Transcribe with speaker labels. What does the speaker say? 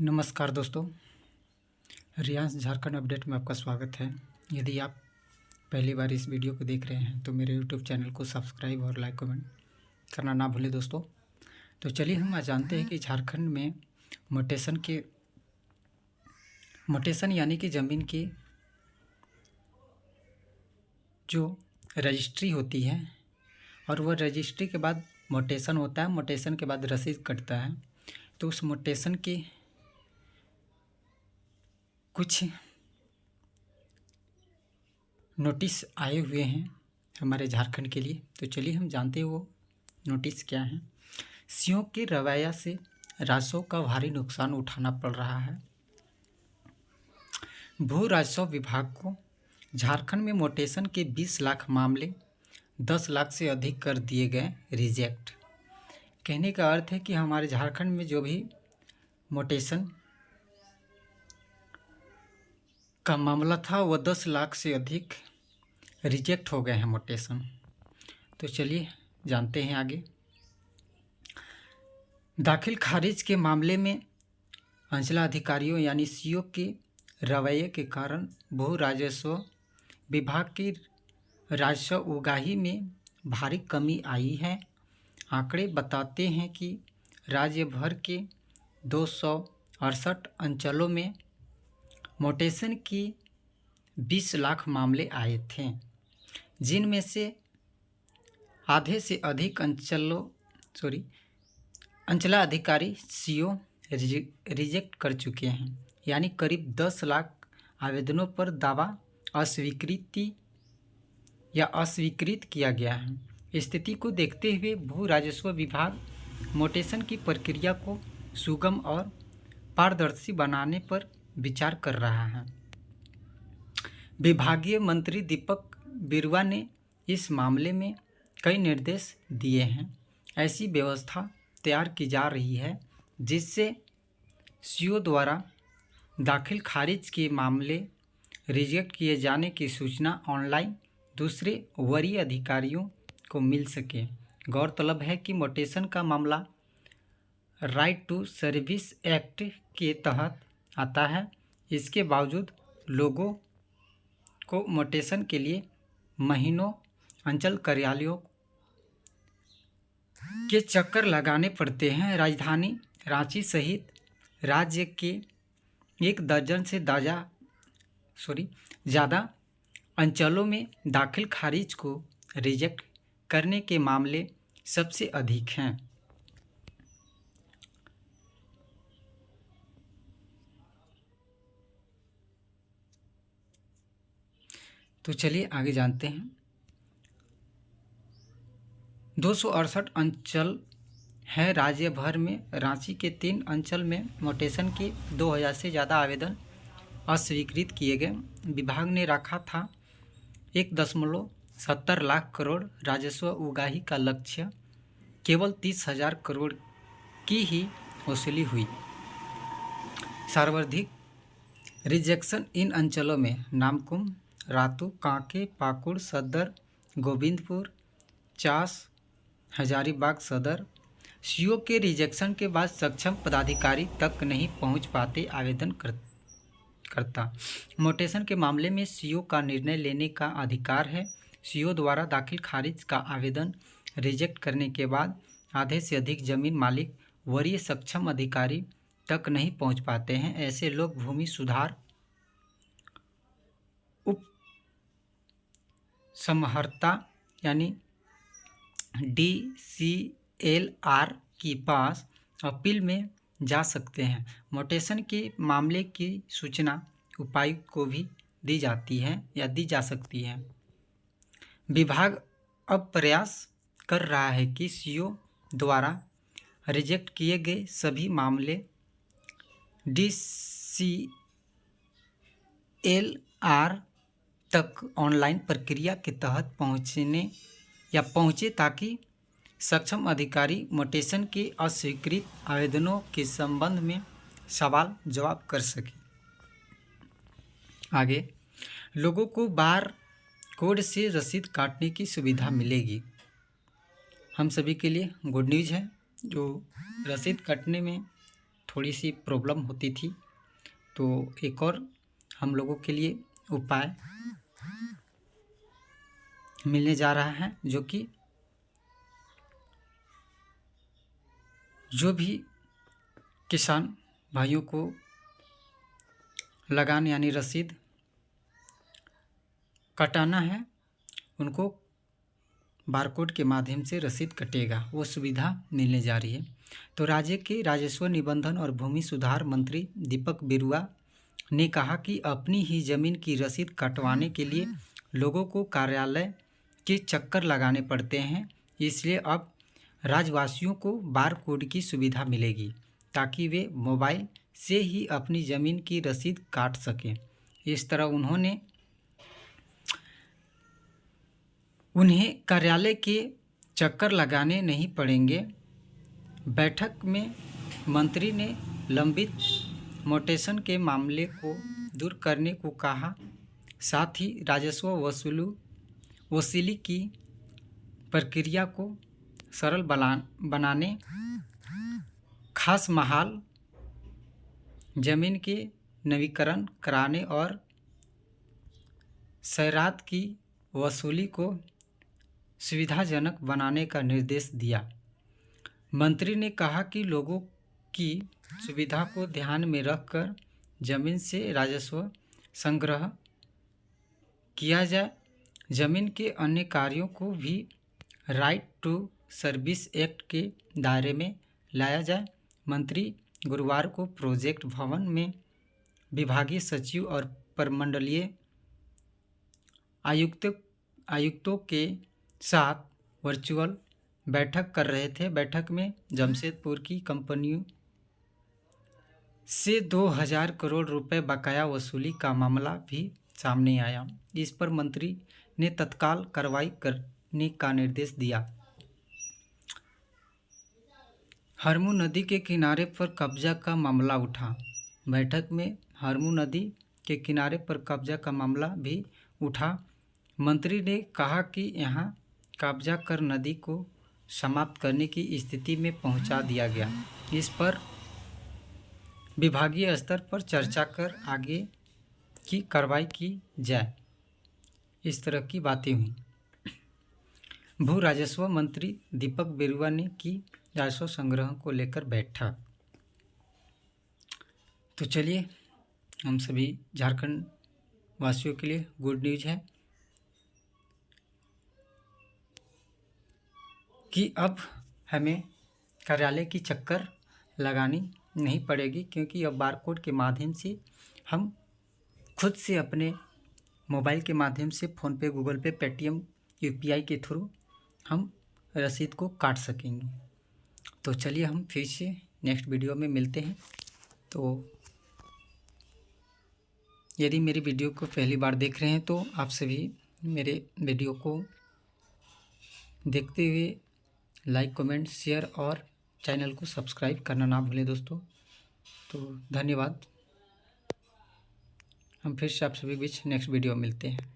Speaker 1: नमस्कार दोस्तों, रियांस झारखंड अपडेट में आपका स्वागत है। यदि आप पहली बार इस वीडियो को देख रहे हैं तो मेरे यूट्यूब चैनल को सब्सक्राइब और लाइक कमेंट करना ना भूलें दोस्तों। तो चलिए हम आज जानते हैं कि झारखंड में मोटेशन यानी कि ज़मीन की जो रजिस्ट्री होती है और वह रजिस्ट्री के बाद मोटेशन होता है, मोटेशन के बाद रसीद कटता है। तो उस मोटेशन की कुछ नोटिस आए हुए हैं हमारे झारखंड के लिए। तो चलिए हम जानते हैं वो नोटिस क्या हैं। सीओ के रवैया से राजस्व का भारी नुकसान उठाना पड़ रहा है। भू राजस्व विभाग को झारखंड में मोटेशन के 20 लाख मामले 10 लाख से अधिक कर दिए गए रिजेक्ट। कहने का अर्थ है कि हमारे झारखंड में जो भी मोटेशन का मामला था वह 10 लाख से अधिक रिजेक्ट हो गए हैं मोटेशन। तो चलिए जानते हैं आगे। दाखिल खारिज के मामले में अंचलाधिकारियों यानी सीओ के रवैये के कारण भू राजस्व विभाग की राजस्व उगाही में भारी कमी आई है। आंकड़े बताते हैं कि राज्य भर के 268 अंचलों में मोटेशन की 20 लाख मामले आए थे, जिनमें से आधे से अधिक अंचलाधिकारी सीओ रिजेक्ट कर चुके हैं। यानी करीब 10 लाख आवेदनों पर दावा अस्वीकृत किया गया है। स्थिति को देखते हुए भू राजस्व विभाग मोटेशन की प्रक्रिया को सुगम और पारदर्शी बनाने पर विचार कर रहा है। विभागीय मंत्री दीपक बिरुवा ने इस मामले में कई निर्देश दिए हैं। ऐसी व्यवस्था तैयार की जा रही है जिससे सीओ द्वारा दाखिल खारिज के मामले रिजेक्ट किए जाने की सूचना ऑनलाइन दूसरे वरीय अधिकारियों को मिल सके। गौरतलब है कि मोटेशन का मामला राइट टू सर्विस एक्ट के तहत आता है। इसके बावजूद लोगों को मोटेशन के लिए महीनों अंचल कार्यालयों के चक्कर लगाने पड़ते हैं। राजधानी रांची सहित राज्य के 1 दर्जन से ज़्यादा अंचलों में दाखिल खारिज को रिजेक्ट करने के मामले सबसे अधिक हैं। तो चलिए आगे जानते हैं। 268 अंचल है राज्य भर में। रांची के 3 अंचल में मोटेशन के 2000 से ज़्यादा आवेदन अस्वीकृत किए गए। विभाग ने रखा था 1.70 लाख करोड़ राजस्व उगाही का लक्ष्य। केवल 30,000 करोड़ की ही वसूली हुई। सर्वाधिक रिजेक्शन इन अंचलों में नामकुम, रातू, कांके, पाकुड़, सदर, गोविंदपुर, चास, हजारीबाग सदर। सीओ के रिजेक्शन के बाद सक्षम पदाधिकारी तक नहीं पहुंच पाते आवेदन करता। मोटेशन के मामले में सीओ का निर्णय लेने का अधिकार है। सीओ द्वारा दाखिल खारिज का आवेदन रिजेक्ट करने के बाद आधे से अधिक जमीन मालिक वरीय सक्षम अधिकारी तक नहीं पहुंच पाते हैं। ऐसे लोग भूमि सुधार उप समहर्ता यानी DCLR के पास अपील में जा सकते हैं। मोटेशन के मामले की सूचना उपायुक्त को भी दी जाती है या दी जा सकती है। विभाग अब प्रयास कर रहा है कि सीओ द्वारा रिजेक्ट किए गए सभी मामले DCLR तक ऑनलाइन प्रक्रिया के तहत पहुँचे ताकि सक्षम अधिकारी मोटेशन के अस्वीकृत आवेदनों के संबंध में सवाल जवाब कर सके। आगे लोगों को बार कोड से रसीद काटने की सुविधा मिलेगी। हम सभी के लिए गुड न्यूज़ है। जो रसीद काटने में थोड़ी सी प्रॉब्लम होती थी। तो एक और हम लोगों के लिए उपाय मिलने जा रहा है, जो कि जो भी किसान भाइयों को लगान यानी रसीद कटाना है, उनको बारकोड के माध्यम से रसीद कटेगा, वो सुविधा मिलने जा रही है। तो राज्य के राजस्व निबंधन और भूमि सुधार मंत्री दीपक बिरुआ ने कहा कि अपनी ही जमीन की रसीद कटवाने के लिए लोगों को कार्यालय के चक्कर लगाने पड़ते हैं, इसलिए अब राज्यवासियों को बारकोड की सुविधा मिलेगी ताकि वे मोबाइल से ही अपनी ज़मीन की रसीद काट सकें। इस तरह उन्हें कार्यालय के चक्कर लगाने नहीं पड़ेंगे। बैठक में मंत्री ने लंबित मोटेशन के मामले को दूर करने को कहा, साथ ही राजस्व वसूली की प्रक्रिया को सरल बनाने, खास महाल जमीन के नवीकरण कराने और सैरात की वसूली को सुविधाजनक बनाने का निर्देश दिया। मंत्री ने कहा कि लोगों की सुविधा को ध्यान में रखकर जमीन से राजस्व संग्रह किया जाए। जमीन के अन्य कार्यों को भी राइट टू सर्विस एक्ट के दायरे में लाया जाए। मंत्री गुरुवार को प्रोजेक्ट भवन में विभागीय सचिव और प्रमंडलीय आयुक्तों के साथ वर्चुअल बैठक कर रहे थे। बैठक में जमशेदपुर की कंपनियों से 2000 करोड़ रुपए बकाया वसूली का मामला भी सामने आया। इस पर मंत्री ने तत्काल कार्रवाई करने का निर्देश दिया। हरमू नदी के किनारे पर कब्जा का मामला उठा। बैठक में हरमू नदी के किनारे पर कब्जा का मामला भी उठा। मंत्री ने कहा कि यहां कब्जा कर नदी को समाप्त करने की स्थिति में पहुंचा दिया गया। इस पर विभागीय स्तर पर चर्चा कर आगे की कार्रवाई की जाए, इस तरह की बातें हुई। भू राजस्व मंत्री दीपक बिरुआ ने की राजस्व संग्रह को लेकर बैठक। तो चलिए, हम सभी झारखंड वासियों के लिए गुड न्यूज़ है कि अब हमें कार्यालय की चक्कर लगानी नहीं पड़ेगी, क्योंकि अब बारकोड के माध्यम से हम खुद से अपने मोबाइल के माध्यम से फ़ोनपे, गूगल पे, पेटीएम, यूपीआई के थ्रू हम रसीद को काट सकेंगे। तो चलिए, हम फिर से नेक्स्ट वीडियो में मिलते हैं। तो यदि मेरी वीडियो को पहली बार देख रहे हैं तो आप सभी मेरे वीडियो को देखते हुए लाइक, कमेंट, शेयर और चैनल को सब्सक्राइब करना ना भूलें दोस्तों। तो धन्यवाद। हम फिर से आप सभी बीच नेक्स्ट वीडियो मिलते हैं।